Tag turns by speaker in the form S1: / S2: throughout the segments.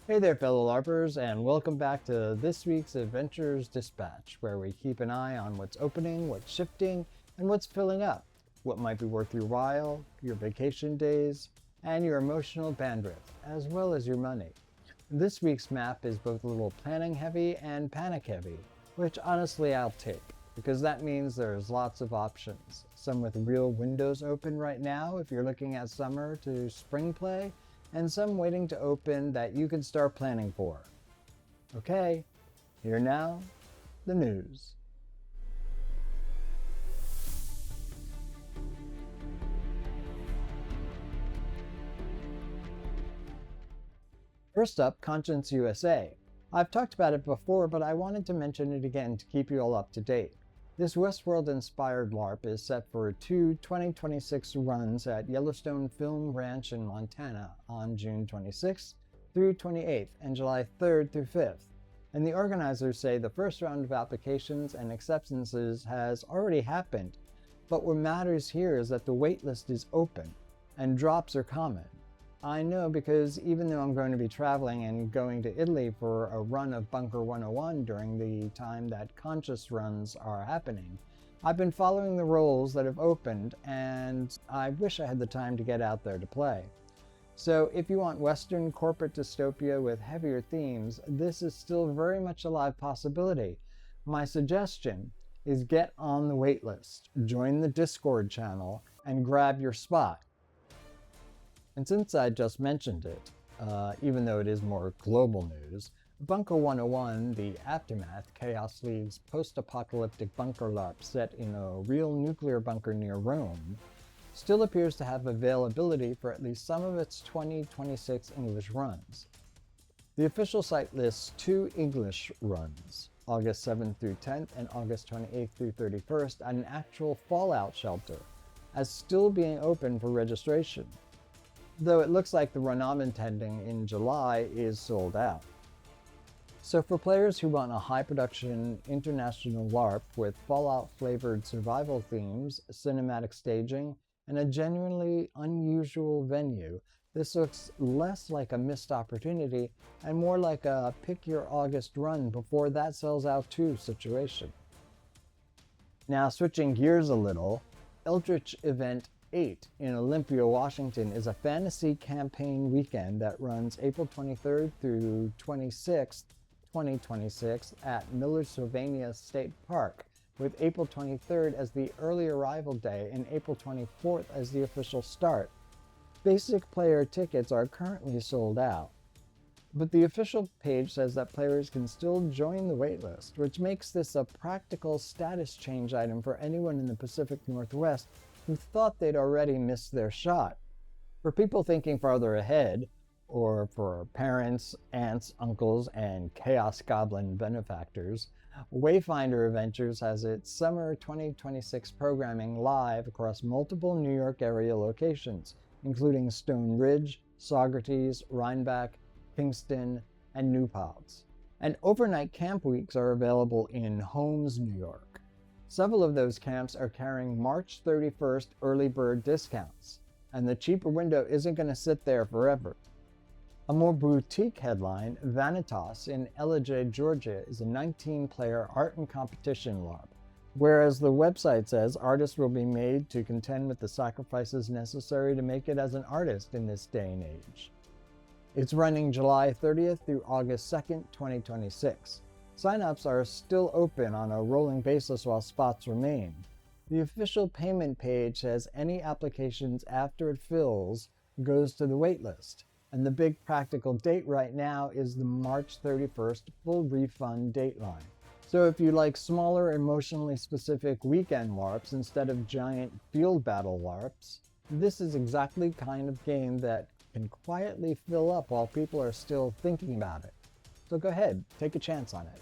S1: Hey there, fellow LARPers, and welcome back to this week's Adventures Dispatch, where we keep an eye on what's opening, what's shifting, and what's filling up, what might be worth your while, your vacation days, and your emotional bandwidth, as well as your money. This week's map is both a little planning heavy and panic heavy, which honestly I'll take, because that means there's lots of options. Some with real windows open right now if you're looking at summer to spring play, and some waiting to open that you can start planning for. Okay, here now, the news. First up, Conscience USA. I've talked about it before, but I wanted to mention it again to keep you all up to date. This Westworld-inspired LARP is set for 2026 runs at Yellowstone Film Ranch in Montana on June 26th through 28th and July 3rd through 5th. And the organizers say the first round of applications and acceptances has already happened, but what matters here is that the waitlist is open and drops are common. I know because even though I'm going to be traveling and going to Italy for a run of Bunker 101 during the time that Conscious runs are happening, I've been following the roles that have opened, and I wish I had the time to get out there to play. So if you want Western corporate dystopia with heavier themes, this is still very much a live possibility. My suggestion is get on the waitlist, join the Discord channel, and grab your spot. And since I just mentioned it, even though it is more global news, Bunker 101, the Aftermath, Chaos League's post-apocalyptic bunker LARP set in a real nuclear bunker near Rome, still appears to have availability for at least some of its 2026 English runs. The official site lists 2 English runs, August 7th through 10th and August 28th through 31st, at an actual fallout shelter, as still being open for registration, though it looks like the run I'm intending in July is sold out. So for players who want a high-production international LARP with Fallout-flavored survival themes, cinematic staging, and a genuinely unusual venue, this looks less like a missed opportunity and more like a pick-your-August run before that sells out too situation. Now switching gears a little, Eldritch Event VIII in Olympia, Washington is a fantasy campaign weekend that runs April 23rd through 26th, 2026 at Miller-Sylvania State Park, with April 23rd as the early arrival day and April 24th as the official start. Basic player tickets are currently sold out, but the official page says that players can still join the waitlist, which makes this a practical status change item for anyone in the Pacific Northwest who thought they'd already missed their shot. For people thinking farther ahead, or for parents, aunts, uncles, and Chaos Goblin benefactors, Wayfinder Adventures has its summer 2026 programming live across multiple New York area locations, including Stone Ridge, Saugerties, Rhinebeck, Kingston, and New Paltz. And overnight camp weeks are available in Holmes, New York. Several of those camps are carrying March 31st early bird discounts, and the cheaper window isn't going to sit there forever. A more boutique headline, Vanitas in Ellijay, Georgia, is a 19-player art and competition LARP, whereas the website says artists will be made to contend with the sacrifices necessary to make it as an artist in this day and age. It's running July 30th through August 2nd, 2026. Sign-ups are still open on a rolling basis while spots remain. The official payment page says any applications after it fills goes to the waitlist, and the big practical date right now is the March 31st full refund dateline. So if you like smaller, emotionally specific weekend LARPs instead of giant field battle LARPs, this is exactly the kind of game that can quietly fill up while people are still thinking about it. So go ahead, take a chance on it.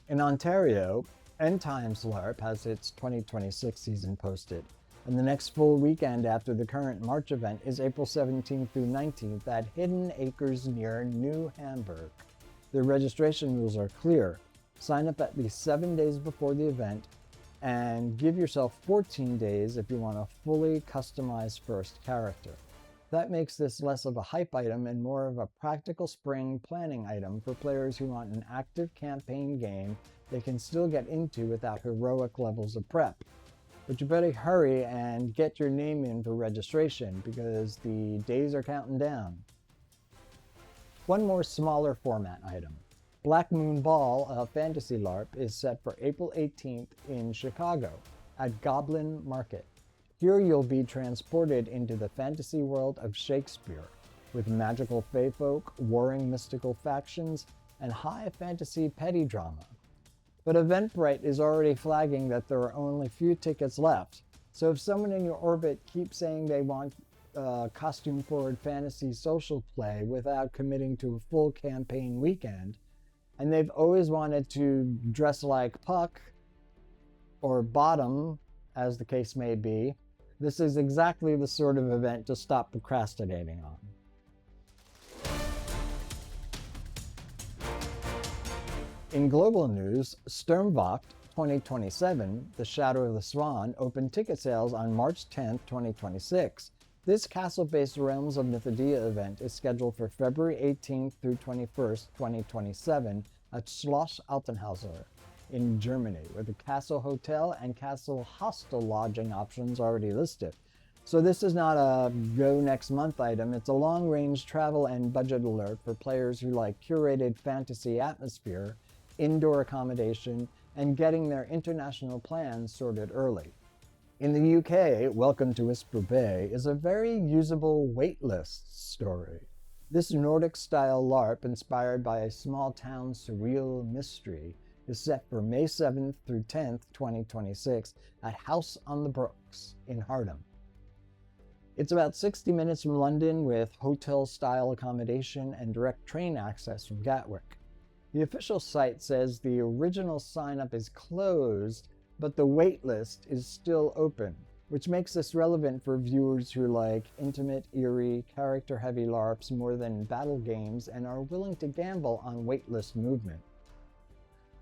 S1: In Ontario, End Times LARP has its 2026 season posted, and the next full weekend after the current March event is April 17th through 19th at Hidden Acres near New Hamburg. The registration rules are clear. Sign up at least 7 days before the event, and give yourself 14 days if you want a fully customized first character. That makes this less of a hype item and more of a practical spring planning item for players who want an active campaign game they can still get into without heroic levels of prep. But you better hurry and get your name in for registration because the days are counting down. One more smaller format item. Black Moon Ball, a fantasy LARP, is set for April 18th in Chicago at Goblin Market. Here you'll be transported into the fantasy world of Shakespeare, with magical fae folk, warring mystical factions, and high fantasy petty drama. But Eventbrite is already flagging that there are only few tickets left, so if someone in your orbit keeps saying they want costume-forward fantasy social play without committing to a full campaign weekend, and they've always wanted to dress like Puck, or Bottom, as the case may be, this is exactly the sort of event to stop procrastinating on. In global news, Sturmwacht 2027, The Shadow of the Swan, opened ticket sales on March 10, 2026. This castle-based Realms of Misthria event is scheduled for February 18th through 21st, 2027 at Schloss Altenhauser in Germany, with a castle hotel and castle hostel lodging options already listed. So this is not a go next month item, it's a long-range travel and budget alert for players who like curated fantasy atmosphere, indoor accommodation, and getting their international plans sorted early. In the UK, Welcome to Whisper Bay is a very usable waitlist story. This Nordic-style LARP, inspired by a small-town surreal mystery, is set for May 7th through 10th, 2026 at House on the Brooks in Hardham. It's about 60 minutes from London with hotel-style accommodation and direct train access from Gatwick. The official site says the original sign-up is closed, but the waitlist is still open, which makes this relevant for viewers who like intimate, eerie, character-heavy LARPs more than battle games and are willing to gamble on waitlist movement.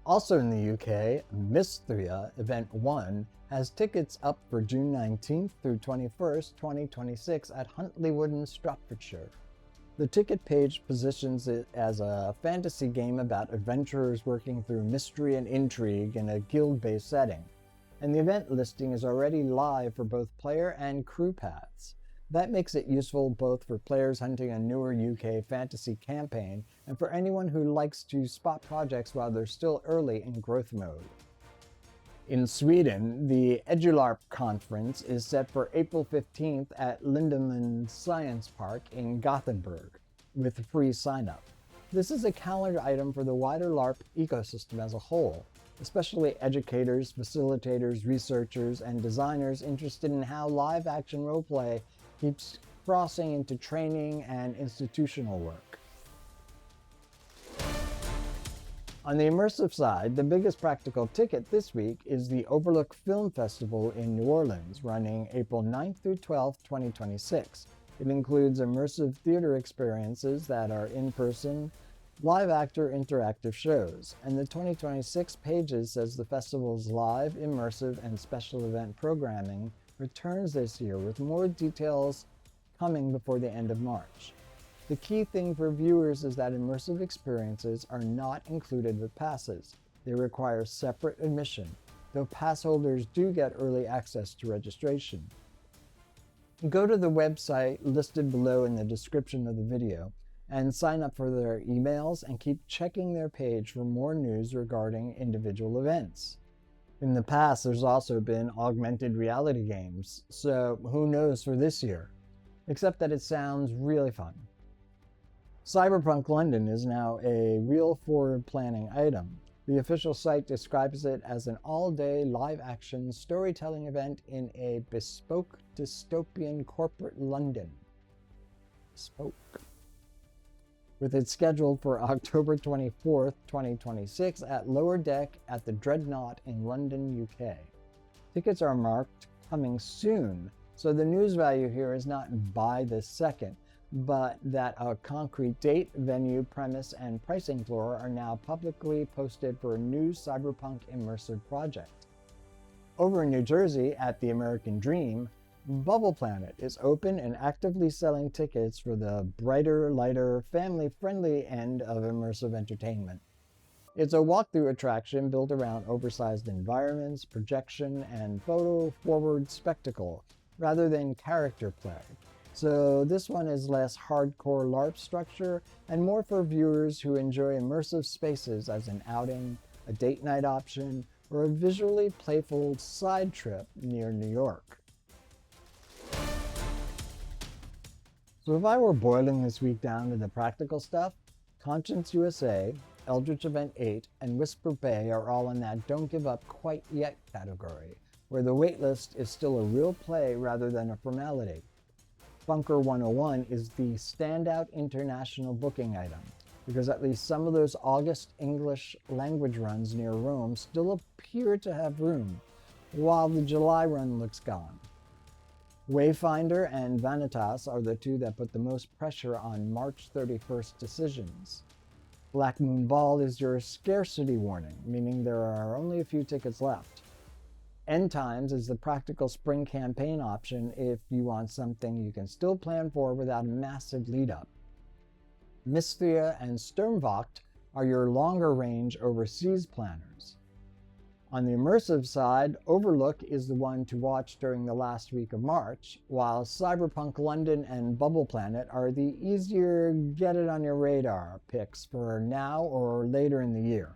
S1: Also in the UK, Misthria Event 1 has tickets up for June 19th through 21st, 2026 at Huntley Wood in Stratfordshire. The ticket page positions it as a fantasy game about adventurers working through mystery and intrigue in a guild-based setting, and the event listing is already live for both player and crew paths. That makes it useful both for players hunting a newer UK fantasy campaign and for anyone who likes to spot projects while they're still early in growth mode. In Sweden, the Edu-LARP conference is set for April 15th at Lindeman Science Park in Gothenburg, with a free sign-up. This is a calendar item for the wider LARP ecosystem as a whole, especially educators, facilitators, researchers, and designers interested in how live-action roleplay keeps crossing into training and institutional work. On the immersive side, the biggest practical ticket this week is the Overlook Film Festival in New Orleans, running April 9th through 12th, 2026. It includes immersive theater experiences that are in-person, live-actor interactive shows, and the 2026 pages says the festival's live, immersive, and special event programming returns this year with more details coming before the end of March. The key thing for viewers is that immersive experiences are not included with passes. They require separate admission, though pass holders do get early access to registration. Go to the website listed below in the description of the video and sign up for their emails and keep checking their page for more news regarding individual events. In the past, there's also been augmented reality games, so who knows for this year, except that it sounds really fun. Cyberpunk London is now a real forward planning item. The official site describes it as an all-day live-action storytelling event in a bespoke dystopian corporate London. Bespoke. With it scheduled for October 24th, 2026 at Lower Deck at the Dreadnought in London, UK. Tickets are marked coming soon, so the news value here is not by the second, but that a concrete date, venue, premise, and pricing floor are now publicly posted for a new cyberpunk immersive project. Over in New Jersey, at the American Dream, Bubble Planet is open and actively selling tickets for the brighter, lighter, family-friendly end of immersive entertainment. It's a walkthrough attraction built around oversized environments, projection, and photo-forward spectacle, rather than character play. So this one is less hardcore LARP structure and more for viewers who enjoy immersive spaces as an outing, a date night option, or a visually playful side trip near New York. So if I were boiling this week down to the practical stuff, Conscience USA, Eldritch Event 8, and Whisper Bay are all in that don't give up quite yet category, where the waitlist is still a real play rather than a formality. Bunker 101 is the standout international booking item, because at least some of those August English language runs near Rome still appear to have room, while the July run looks gone. Wayfinder and Vanitas are the two that put the most pressure on March 31st decisions. Black Moon Ball is your scarcity warning, meaning there are only a few tickets left. End Times is the practical spring campaign option if you want something you can still plan for without a massive lead-up. Misthria and Sturmwacht are your longer-range overseas planners. On the immersive side, Overlook is the one to watch during the last week of March, while Cyberpunk London and Bubble Planet are the easier get-it-on-your-radar picks for now or later in the year.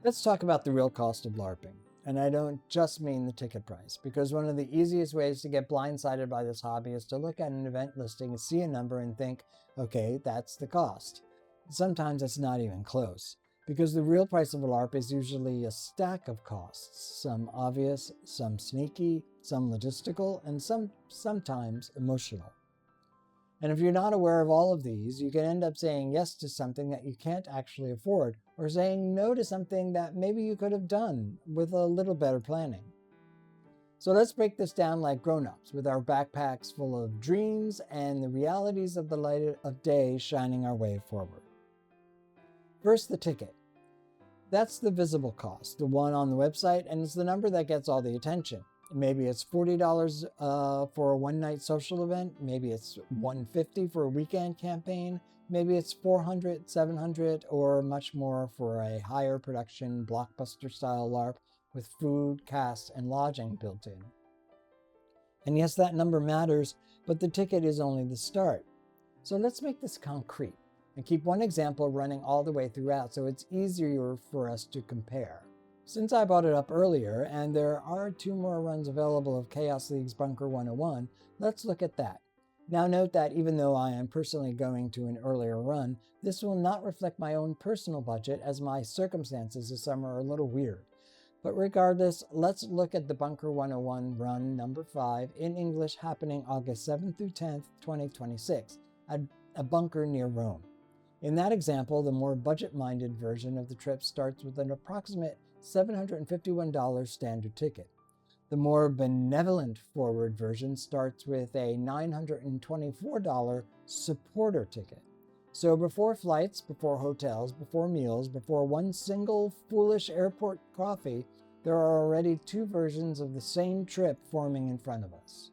S1: Let's talk about the real cost of LARPing. And I don't just mean the ticket price, because one of the easiest ways to get blindsided by this hobby is to look at an event listing, see a number, and think, okay, that's the cost. Sometimes it's not even close, because the real price of a LARP is usually a stack of costs, some obvious, some sneaky, some logistical, and sometimes emotional. And if you're not aware of all of these, you can end up saying yes to something that you can't actually afford, or saying no to something that maybe you could have done with a little better planning. So let's break this down like grown-ups, with our backpacks full of dreams and the realities of the light of day shining our way forward. First, the ticket. That's the visible cost, the one on the website, and it's the number that gets all the attention. Maybe it's $40 for a one-night social event. Maybe it's $150 for a weekend campaign. Maybe it's $400, $700, or much more for a higher production blockbuster-style LARP with food, cast, and lodging built in. And yes, that number matters, but the ticket is only the start. So let's make this concrete and keep one example running all the way throughout so it's easier for us to compare. Since I brought it up earlier, and there are 2 more runs available of Chaos League's Bunker 101, let's look at that. Now note that even though I am personally going to an earlier run, this will not reflect my own personal budget, as my circumstances this summer are a little weird. But regardless, let's look at the Bunker 101 run number 5 in English, happening August 7th through 10th, 2026, at a bunker near Rome. In that example, the more budget-minded version of the trip starts with an approximate $751 standard ticket. The more benevolent forward version starts with a $924 supporter ticket. So before flights, before hotels, before meals, before one single foolish airport coffee, there are already 2 versions of the same trip forming in front of us.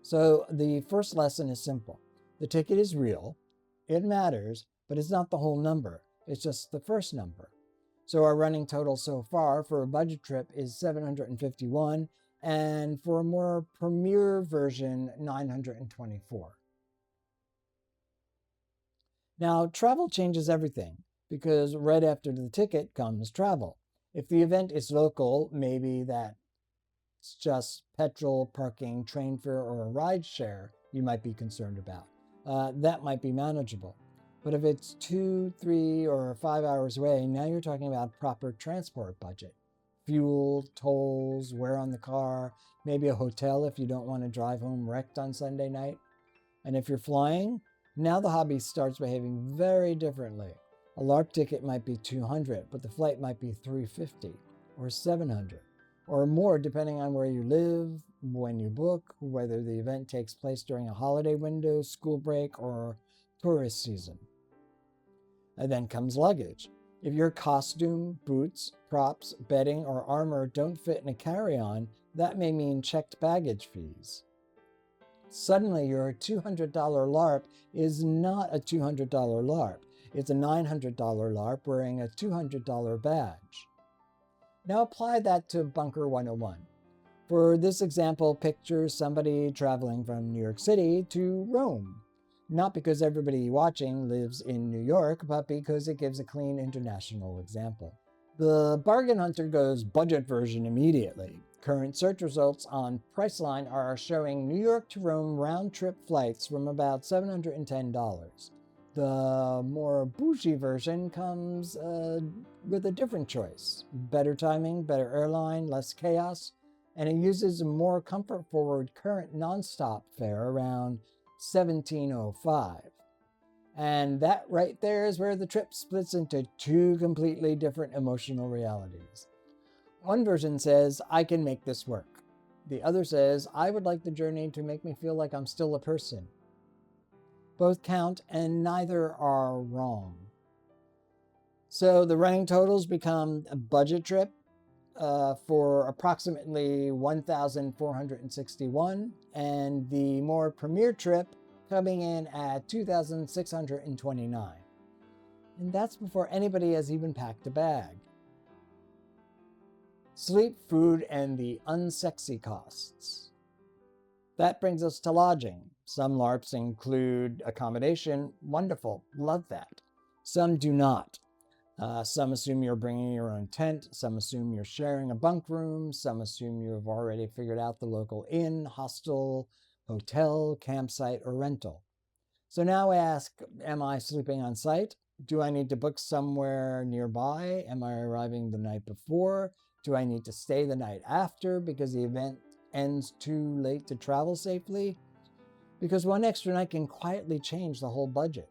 S1: So the first lesson is simple. The ticket is real, it matters, but it's not the whole number. It's just the first number. So our running total so far for a budget trip is $751, and for a more premier version, $924. Now, travel changes everything, because right after the ticket comes travel. If the event is local, maybe that's just petrol, parking, train fare, or a ride share you might be concerned about. That might be manageable. But if it's 2, 3, or 5 hours away, now you're talking about proper transport budget. Fuel, tolls, wear on the car, maybe a hotel if you don't want to drive home wrecked on Sunday night. And if you're flying, now the hobby starts behaving very differently. A LARP ticket might be $200, but the flight might be $350 or $700 or more, depending on where you live, when you book, whether the event takes place during a holiday window, school break, or tourist season. And then comes luggage. If your costume, boots, props, bedding, or armor don't fit in a carry-on, that may mean checked baggage fees. Suddenly, your $200 LARP is not a $200 LARP. It's a $900 LARP wearing a $200 badge. Now apply that to Bunker 101. For this example, picture somebody traveling from New York City to Rome. Not because everybody watching lives in New York, but because it gives a clean international example. The bargain hunter goes budget version immediately. Current search results on Priceline are showing New York to Rome round-trip flights from about $710. The more bougie version comes with a different choice. Better timing, better airline, less chaos, and it uses a more comfort-forward current nonstop fare around $1705. And that right there is where the trip splits into two completely different emotional realities. One version says, I can make this work. The other says, I would like the journey to make me feel like I'm still a person. Both count, and neither are wrong. So the running totals become a budget trip for approximately $1,461, and the more premier trip coming in at $2,629. And that's before anybody has even packed a bag. Sleep, food, and the unsexy costs. That brings us to lodging. Some LARPs include accommodation. Wonderful, love that. Some do not. Some assume you're bringing your own tent. Some assume you're sharing a bunk room. Some assume you have already figured out the local inn, hostel, hotel, campsite, or rental. So now I ask, am I sleeping on site? Do I need to book somewhere nearby? Am I arriving the night before? Do I need to stay the night after because the event ends too late to travel safely? Because one extra night can quietly change the whole budget.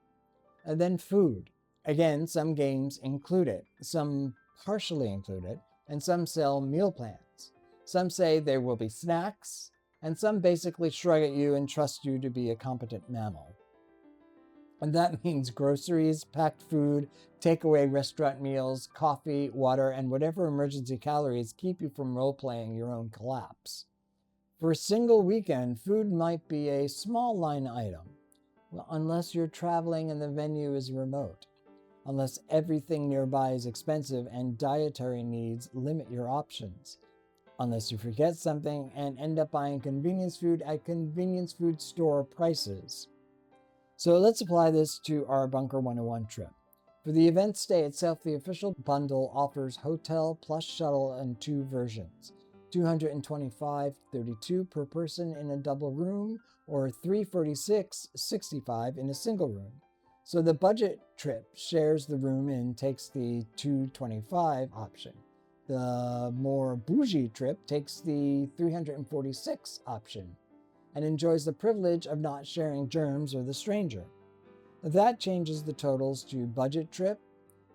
S1: And then food. Again, some games include it, some partially include it, and some sell meal plans. Some say there will be snacks, and some basically shrug at you and trust you to be a competent mammal. And that means groceries, packed food, takeaway restaurant meals, coffee, water, and whatever emergency calories keep you from role-playing your own collapse. For a single weekend, food might be a small line item, well, unless you're traveling and the venue is remote, unless everything nearby is expensive and dietary needs limit your options, unless you forget something and end up buying convenience food at convenience food store prices. So let's apply this to our Bunker 101 trip. For the event stay itself, the official bundle offers hotel plus shuttle in two versions, $225.32 per person in a double room, or $346.65 in a single room. So the budget trip shares the room and takes the $225 option. The more bougie trip takes the $346 option and enjoys the privilege of not sharing germs or the stranger. That changes the totals to budget trip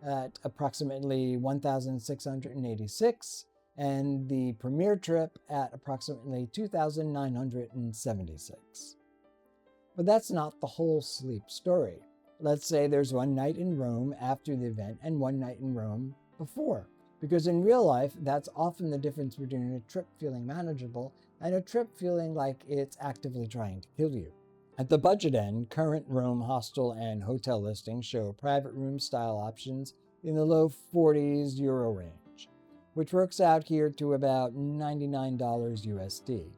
S1: at approximately $1,686 and the premier trip at approximately $2,976. But that's not the whole sleep story. Let's say there's one night in Rome after the event and one night in Rome before. Because in real life, that's often the difference between a trip feeling manageable and a trip feeling like it's actively trying to kill you. At the budget end, current Rome hostel and hotel listings show private room style options in the low 40s euro range, which works out here to about $99 USD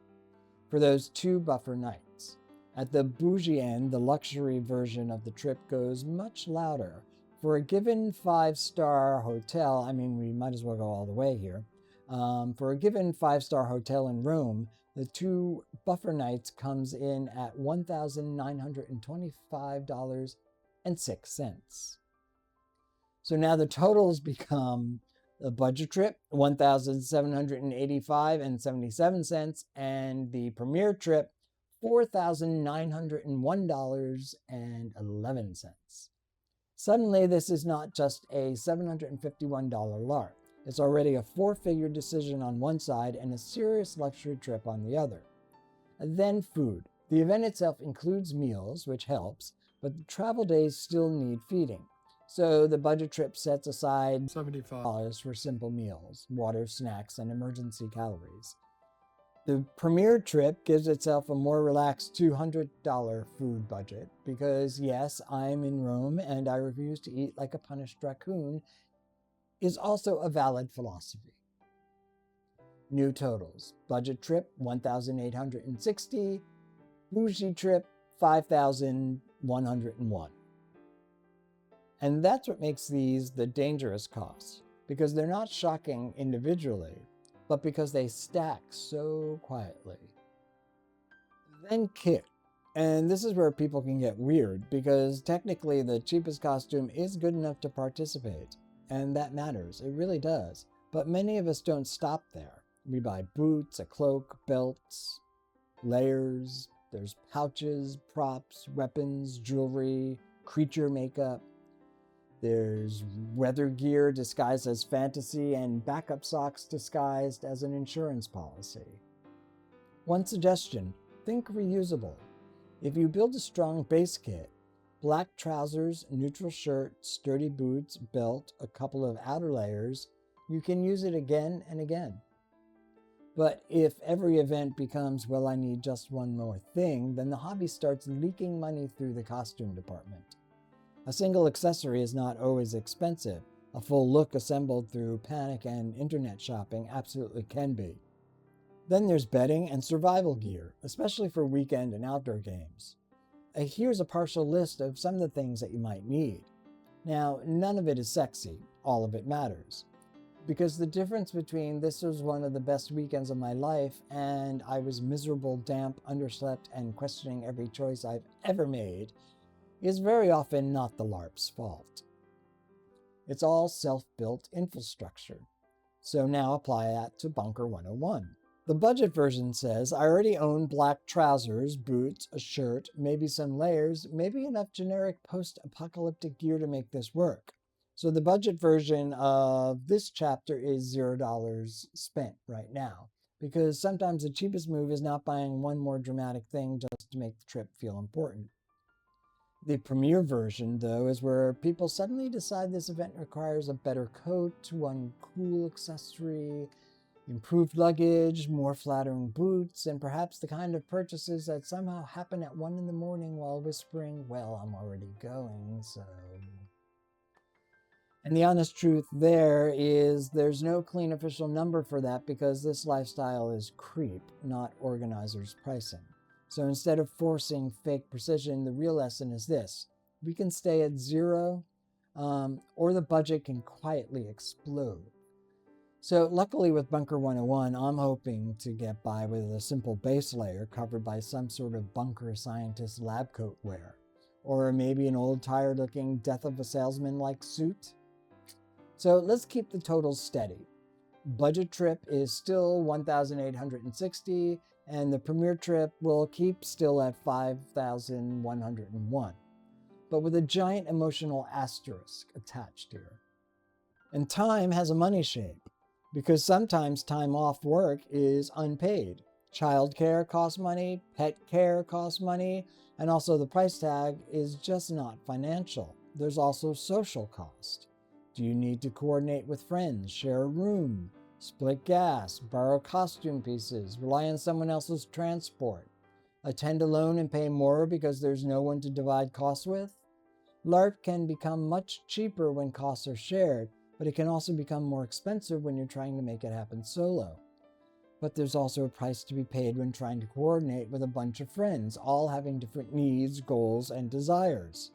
S1: for those 2 buffer nights. At the bougie end, the luxury version of the trip goes much louder. For a given 5-star hotel, I mean, we might as well go all the way here. For a given 5-star hotel in Rome, the 2 buffer nights comes in at $1,925.06. So now the totals become the budget trip, $1,785.77, and the premier trip, $4,901.11. Suddenly, this is not just a $751 LARP. It's already a 4-figure decision on one side and a serious luxury trip on the other. And then food. The event itself includes meals, which helps, but the travel days still need feeding. So the budget trip sets aside $75 for simple meals, water, snacks, and emergency calories. The premier trip gives itself a more relaxed $200 food budget because, yes, I'm in Rome and I refuse to eat like a punished raccoon is also a valid philosophy. New totals. Budget trip, $1,860. Bougie trip, $5,101. And that's what makes these the dangerous costs, because they're not shocking individually, but because they stack so quietly. Then kit. And this is where people can get weird, because technically the cheapest costume is good enough to participate, and that matters. It really does. But many of us don't stop there. We buy boots, a cloak, belts, layers. There's pouches, props, weapons, jewelry, creature makeup. There's weather gear disguised as fantasy and backup socks disguised as an insurance policy. One suggestion, think reusable. If you build a strong base kit, black trousers, neutral shirt, sturdy boots, belt, a couple of outer layers, you can use it again and again. But if every event becomes, well, I need just one more thing, then the hobby starts leaking money through the costume department. A single accessory is not always expensive. A full look assembled through panic and internet shopping absolutely can be. Then there's bedding and survival gear, especially for weekend and outdoor games. Here's a partial list of some of the things that you might need. Now, none of it is sexy. All of it matters. Because the difference between this was one of the best weekends of my life and I was miserable, damp, underslept, and questioning every choice I've ever made is very often not the LARP's fault. It's all self-built infrastructure. So now apply that to Bunker 101. The budget version says, I already own black trousers, boots, a shirt, maybe some layers, maybe enough generic post-apocalyptic gear to make this work. So the budget version of this chapter is $0 spent right now, because sometimes the cheapest move is not buying one more dramatic thing just to make the trip feel important. The premier version, though, is where people suddenly decide this event requires a better coat, one cool accessory, improved luggage, more flattering boots, and perhaps the kind of purchases that somehow happen at 1 a.m. while whispering, well, I'm already going, so... And the honest truth there is there's no clean official number for that because this lifestyle is creep, not organizers' pricing. So instead of forcing fake precision, the real lesson is this. We can stay at zero, or the budget can quietly explode. So luckily with Bunker 101, I'm hoping to get by with a simple base layer covered by some sort of bunker scientist lab coat wear. Or maybe an old tired-looking death of a salesman-like suit. So let's keep the totals steady. Budget trip is still $1,860, and the premier trip will keep still at $5,101, but with a giant emotional asterisk attached here. And time has a money shape, because sometimes time off work is unpaid. Childcare costs money, pet care costs money, and also the price tag is just not financial. There's also social cost. Do you need to coordinate with friends, share a room, split gas, borrow costume pieces, rely on someone else's transport, attend alone and pay more because there's no one to divide costs with? LARP can become much cheaper when costs are shared, but it can also become more expensive when you're trying to make it happen solo. But there's also a price to be paid when trying to coordinate with a bunch of friends, all having different needs, goals, and desires.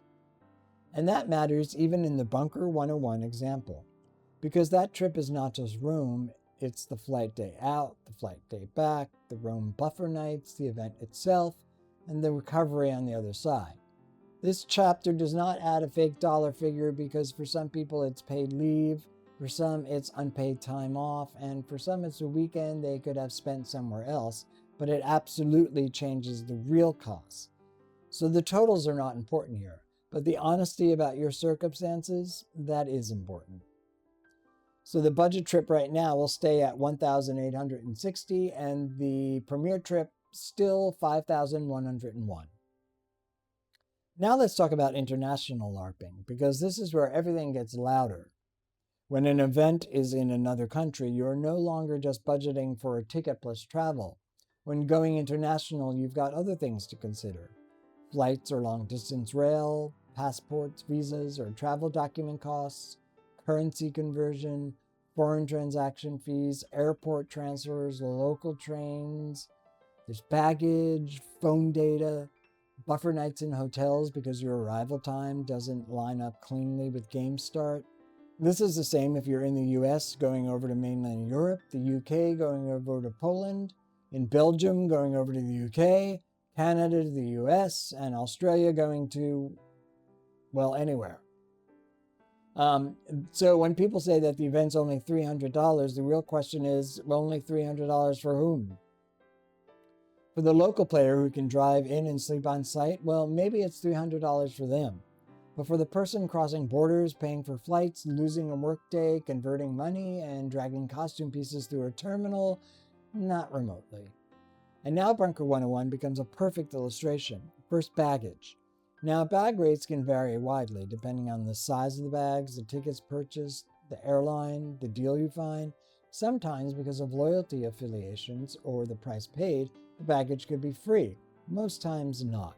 S1: And that matters even in the Bunker 101 example, because that trip is not just Rome, it's the flight day out, the flight day back, the Rome buffer nights, the event itself, and the recovery on the other side. This chapter does not add a fake dollar figure because for some people it's paid leave, for some it's unpaid time off, and for some it's a weekend they could have spent somewhere else, but it absolutely changes the real costs. So the totals are not important here. But the honesty about your circumstances, that is important. So the budget trip right now will stay at $1,860 and the premier trip still $5,101. Now let's talk about international LARPing, because this is where everything gets louder. When an event is in another country, you're no longer just budgeting for a ticket plus travel. When going international, you've got other things to consider. Flights or long-distance rail, passports, visas, or travel document costs, currency conversion, foreign transaction fees, airport transfers, local trains. There's baggage, phone data, buffer nights in hotels because your arrival time doesn't line up cleanly with game start. This is the same if you're in the US going over to mainland Europe, the UK going over to Poland, in Belgium going over to the UK, Canada to the US, and Australia going to, well, anywhere. So when people say that the event's only $300, the real question is, well, only $300 for whom? For the local player who can drive in and sleep on site, well, maybe it's $300 for them. But for the person crossing borders, paying for flights, losing a workday, converting money, and dragging costume pieces through a terminal, not remotely. And now Bunker 101 becomes a perfect illustration. First, baggage. Now, bag rates can vary widely depending on the size of the bags, the tickets purchased, the airline, the deal you find. Sometimes, because of loyalty affiliations or the price paid, the baggage could be free. Most times not.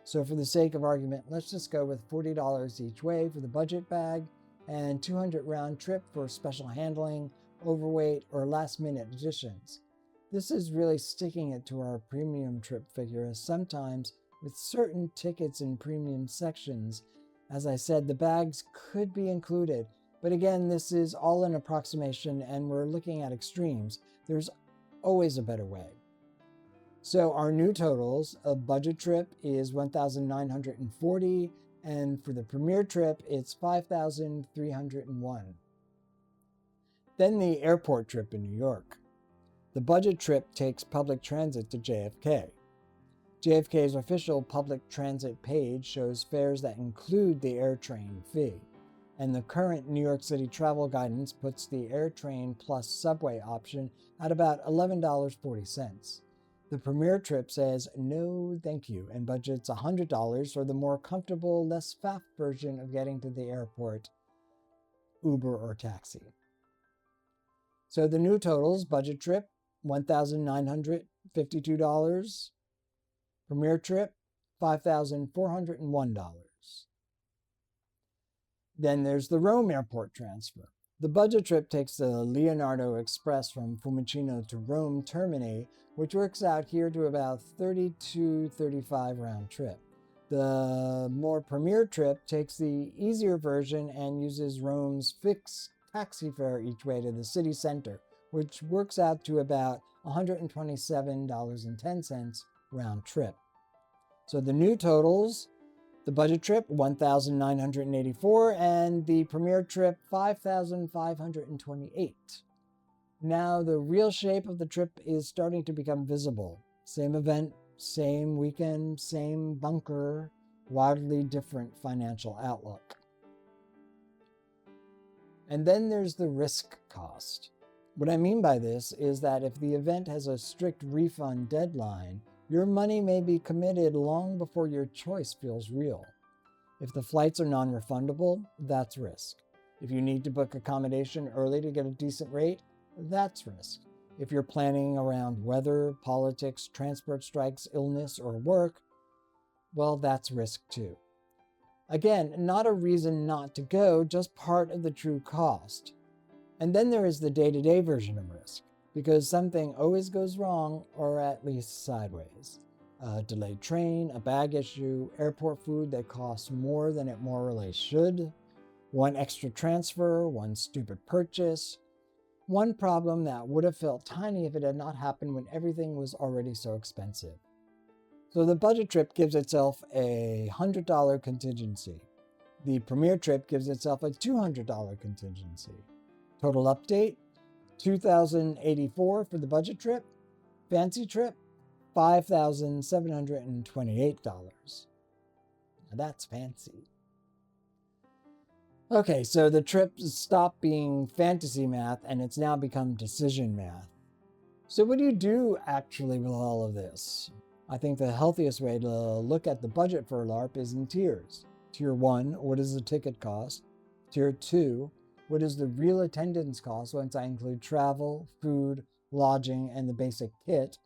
S1: So for the sake of argument, let's just go with $40 each way for the budget bag and $200 round trip for special handling, overweight, or last-minute additions. This is really sticking it to our premium trip figure, as sometimes with certain tickets in premium sections, as I said, the bags could be included. But again, this is all an approximation and we're looking at extremes. There's always a better way. So our new totals, a budget trip is $1,940, and for the premier trip, it's $5,301. Then the airport trip in New York. The budget trip takes public transit to JFK. JFK's official public transit page shows fares that include the AirTrain fee, and the current New York City travel guidance puts the AirTrain plus subway option at about $11.40. The premier trip says no thank you and budgets $100 for the more comfortable, less faff version of getting to the airport, Uber or taxi. So the new totals, budget trip, $1,952. Premier trip, $5,401. Then there's the Rome airport transfer. The budget trip takes the Leonardo Express from Fiumicino to Rome Termini, which works out here to about $32.35 round trip. The more premier trip takes the easier version and uses Rome's fixed taxi fare each way to the city center, which works out to about $127.10 round trip. So the new totals, the budget trip, $1,984, and the premier trip, $5,528. Now the real shape of the trip is starting to become visible. Same event, same weekend, same bunker, wildly different financial outlook. And then there's the risk cost. What I mean by this is that if the event has a strict refund deadline, your money may be committed long before your choice feels real. If the flights are non-refundable, that's risk. If you need to book accommodation early to get a decent rate, that's risk. If you're planning around weather, politics, transport strikes, illness, or work, well, that's risk too. Again, not a reason not to go, just part of the true cost. And then there is the day-to-day version of risk, because something always goes wrong, or at least sideways. A delayed train, a bag issue, airport food that costs more than it morally should, one extra transfer, one stupid purchase, one problem that would have felt tiny if it had not happened when everything was already so expensive. So the budget trip gives itself a $100 contingency. The premier trip gives itself a $200 contingency. Total update, $2,084 for the budget trip. Fancy trip, $5,728. Now that's fancy. Okay, so the trip stopped being fantasy math and it's now become decision math. So what do you do actually with all of this? I think the healthiest way to look at the budget for a LARP is in tiers. Tier 1, what does the ticket cost? Tier 2, what is the real attendance cost once I include travel, food, lodging, and the basic kit?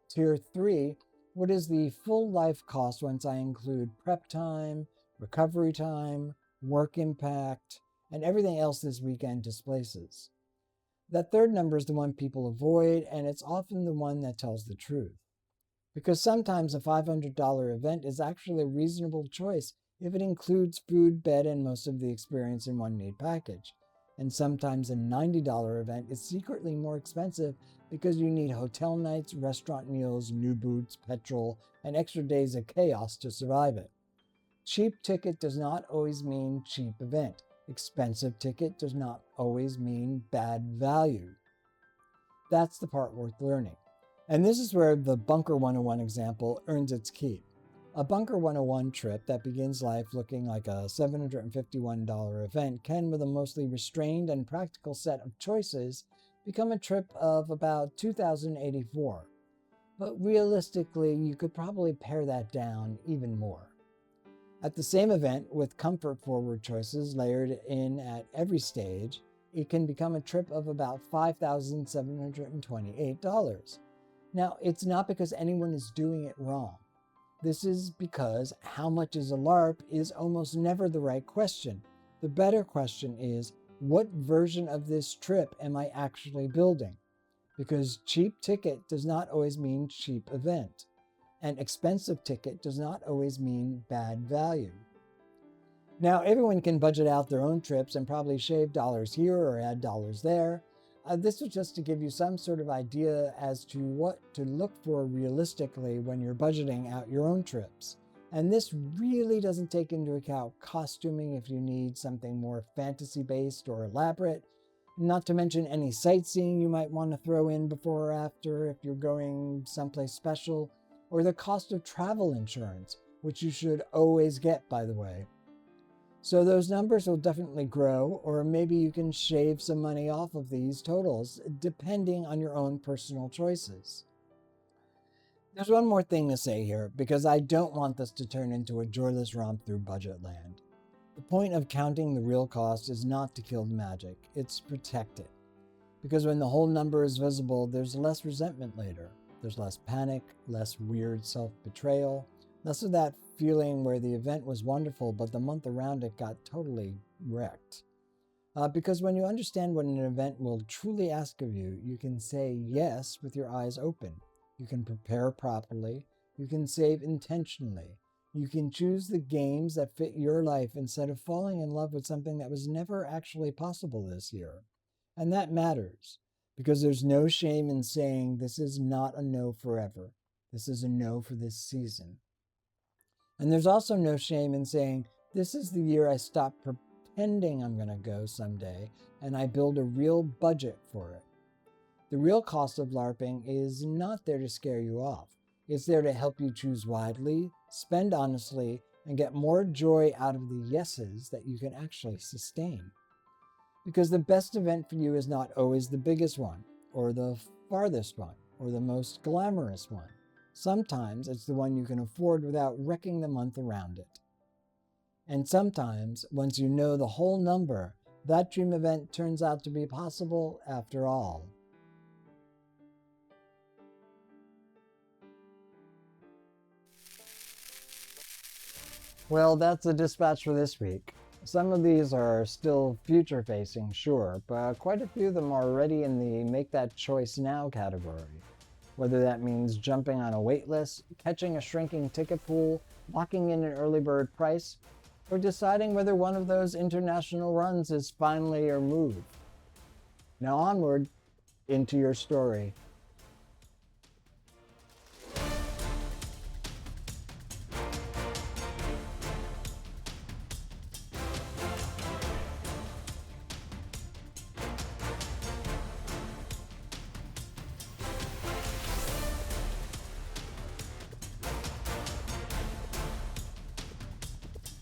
S1: Tier 3, what is the full life cost once I include prep time, recovery time, work impact, and everything else this weekend displaces? That third number is the one people avoid, and it's often the one that tells the truth. Because sometimes a $500 event is actually a reasonable choice if it includes food, bed, and most of the experience in one neat package. And sometimes a $90 event is secretly more expensive because you need hotel nights, restaurant meals, new boots, petrol, and extra days of chaos to survive it. Cheap ticket does not always mean cheap event. Expensive ticket does not always mean bad value. That's the part worth learning. And this is where the Bunker 101 example earns its keep. A Bunker 101 trip that begins life looking like a $751 event can, with a mostly restrained and practical set of choices, become a trip of about $2,084. But realistically, you could probably pare that down even more. At the same event, with comfort-forward choices layered in at every stage, it can become a trip of about $5,728. Now, it's not because anyone is doing it wrong. This is because how much is a LARP is almost never the right question. The better question is, what version of this trip am I actually building? Because cheap ticket does not always mean cheap event, and expensive ticket does not always mean bad value. Now, everyone can budget out their own trips and probably shave dollars here or add dollars there. This was just to give you some sort of idea as to what to look for realistically when you're budgeting out your own trips. And this really doesn't take into account costuming if you need something more fantasy-based or elaborate, not to mention any sightseeing you might want to throw in before or after if you're going someplace special, or the cost of travel insurance, which you should always get, by the way. So those numbers will definitely grow, or maybe you can shave some money off of these totals, depending on your own personal choices. There's one more thing to say here, because I don't want this to turn into a joyless romp through budget land. The point of counting the real cost is not to kill the magic, it's to protect it. Because when the whole number is visible, there's less resentment later. There's less panic, less weird self-betrayal, less of that feeling where the event was wonderful, but the month around it got totally wrecked. Because when you understand what an event will truly ask of you, you can say yes with your eyes open. You can prepare properly. You can save intentionally. You can choose the games that fit your life instead of falling in love with something that was never actually possible this year. And that matters, because there's no shame in saying this is not a no forever. This is a no for this season. And there's also no shame in saying, this is the year I stop pretending I'm going to go someday, and I build a real budget for it. The real cost of LARPing is not there to scare you off. It's there to help you choose widely, spend honestly, and get more joy out of the yeses that you can actually sustain. Because the best event for you is not always the biggest one, or the farthest one, or the most glamorous one. Sometimes it's the one you can afford without wrecking the month around it. And sometimes, once you know the whole number, that dream event turns out to be possible after all. Well, that's the dispatch for this week. Some of these are still future-facing, sure, but quite a few of them are already in the make that choice now category. Whether that means jumping on a waitlist, catching a shrinking ticket pool, locking in an early bird price, or deciding whether one of those international runs is finally your move. Now onward into your story.